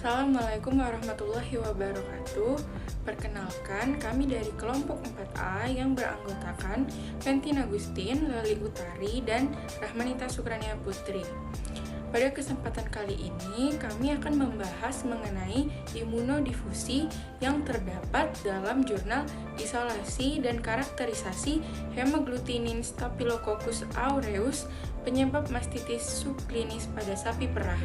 Assalamualaikum warahmatullahi wabarakatuh. Perkenalkan, kami dari kelompok 4A yang beranggotakan Fentin Agustin, Leli Utari, dan Rahmanita Sukrania Putri. Pada kesempatan kali ini, kami akan membahas mengenai imunodifusi yang terdapat dalam jurnal Isolasi dan Karakterisasi Hemaglutinin Staphylococcus aureus, penyebab mastitis subklinis pada sapi perah.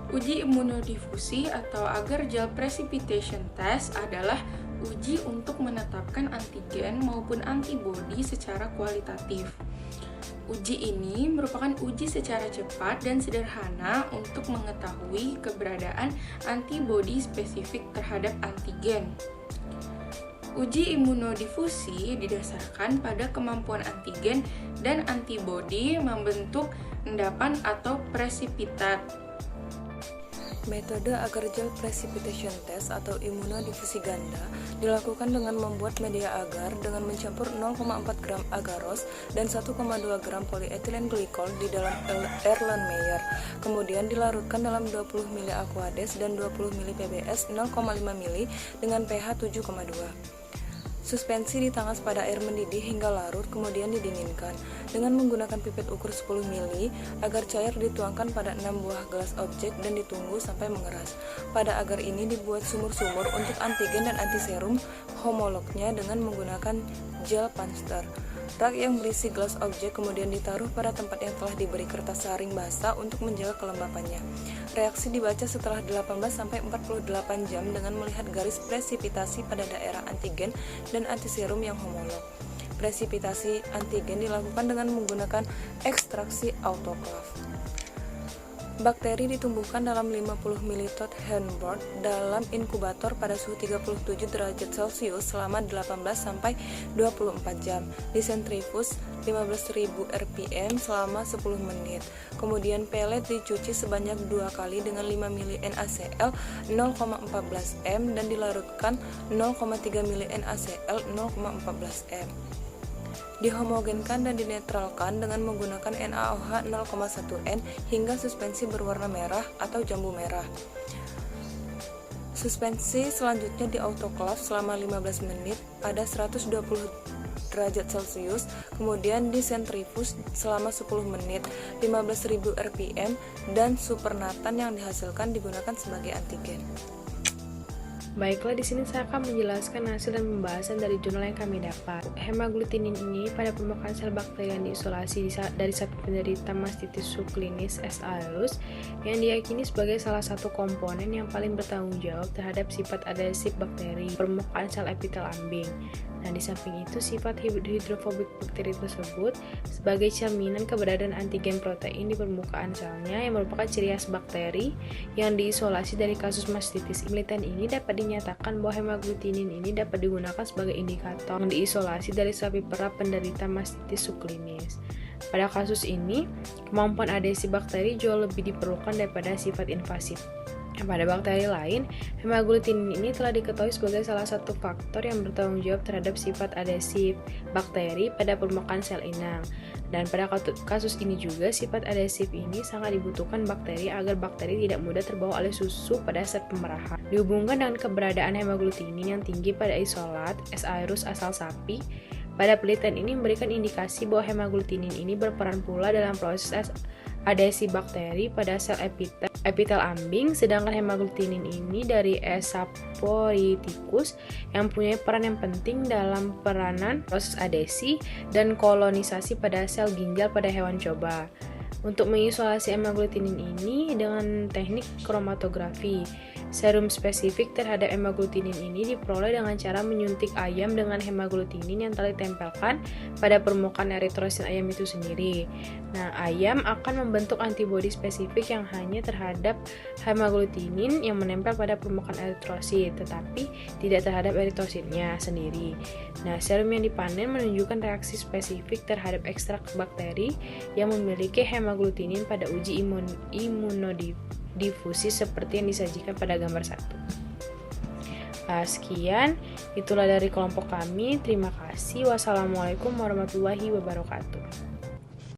Uji imunodifusi atau agar-gel precipitation test adalah uji untuk menetapkan antigen maupun antibodi secara kualitatif. Uji ini merupakan uji secara cepat dan sederhana untuk mengetahui keberadaan antibodi spesifik terhadap antigen. Uji imunodifusi didasarkan pada kemampuan antigen dan antibodi membentuk endapan atau presipitat. Metode agar-gel precipitation test atau imunodifusi ganda dilakukan dengan membuat media agar dengan mencampur 0,4 gram agaros dan 1,2 gram polyethylene glycol di dalam Erlenmeyer. Kemudian dilarutkan dalam 20 ml Aquades dan 20 ml PBS 0,5 ml dengan pH 7,2. Suspensi ditangas pada air mendidih hingga larut, kemudian didinginkan. Dengan menggunakan pipet ukur 10 ml, agar cair dituangkan pada 6 buah gelas objek dan ditunggu sampai mengeras. Pada agar ini dibuat sumur-sumur untuk antigen dan antiserum homolognya dengan menggunakan gel punster. Rak yang berisi gelas objek kemudian ditaruh pada tempat yang telah diberi kertas saring basah untuk menjaga kelembapannya. Reaksi dibaca setelah 18-48 jam dengan melihat garis presipitasi pada daerah antigen dan antiserum yang homolog. Presipitasi antigen dilakukan dengan menggunakan ekstraksi autoklav. Bakteri ditumbuhkan dalam 50 ml Henbord dalam inkubator pada suhu 37 derajat Celcius selama 18-24 jam, disentrifus 15.000 rpm selama 10 menit. Kemudian pelet dicuci sebanyak 2 kali dengan 5 ml NaCl 0,14 m dan dilarutkan 0,3 ml NaCl 0,14 m. Dihomogenkan dan dinetralkan dengan menggunakan NaOH 0,1 N hingga suspensi berwarna merah atau jambu merah. Suspensi selanjutnya diautoklav selama 15 menit pada 120 derajat Celcius, kemudian disentrifus selama 10 menit, 15.000 rpm, dan supernatan yang dihasilkan digunakan sebagai antigen. Baiklah, di sini saya akan menjelaskan hasil dan pembahasan dari jurnal yang kami dapat. Hemaglutinin ini pada permukaan sel bakteri yang diisolasi dari sapi penderita mastitis subklinis S. aureus yang diyakini sebagai salah satu komponen yang paling bertanggung jawab terhadap sifat adhesif bakteri permukaan sel epitel ambing. Nah, di samping itu sifat hidrofobik bakteri tersebut sebagai cerminan keberadaan antigen protein di permukaan selnya yang merupakan ciri khas bakteri yang diisolasi dari kasus mastitis. Penelitian ini dapat dinyatakan bahwa hemaglutinin ini dapat digunakan sebagai indikator yang diisolasi dari sapi perah penderita mastitis subklinis. Pada kasus ini, kemampuan adhesi bakteri jauh lebih diperlukan daripada sifat invasif. Pada bakteri lain, hemaglutinin ini telah diketahui sebagai salah satu faktor yang bertanggung jawab terhadap sifat adhesif bakteri pada permukaan sel inang. Dan pada kasus ini juga, sifat adhesif ini sangat dibutuhkan bakteri agar bakteri tidak mudah terbawa oleh susu pada saat pemerahan. Dihubungkan dengan keberadaan hemaglutinin yang tinggi pada isolat S. aureus asal sapi, pada penelitian ini memberikan indikasi bahwa hemaglutinin ini berperan pula dalam proses adhesi bakteri pada sel epitel ambing, sedangkan hemaglutinin ini dari E. saporiticus yang punya peran yang penting dalam peranan proses adhesi dan kolonisasi pada sel ginjal pada hewan coba. Untuk mengisolasi hemaglutinin ini dengan teknik kromatografi, serum spesifik terhadap hemaglutinin ini diperoleh dengan cara menyuntik ayam dengan hemaglutinin yang telah ditempelkan pada permukaan eritrosit ayam itu sendiri. Nah, ayam akan membentuk antibodi spesifik yang hanya terhadap hemaglutinin yang menempel pada permukaan eritrosit, tetapi tidak terhadap eritrositnya sendiri. Nah, serum yang dipanen menunjukkan reaksi spesifik terhadap ekstrak bakteri yang memiliki hemaglutinin pada uji imunodifusi seperti yang disajikan pada gambar 1. Sekian, itulah dari kelompok kami. Terima kasih. Wassalamualaikum warahmatullahi wabarakatuh.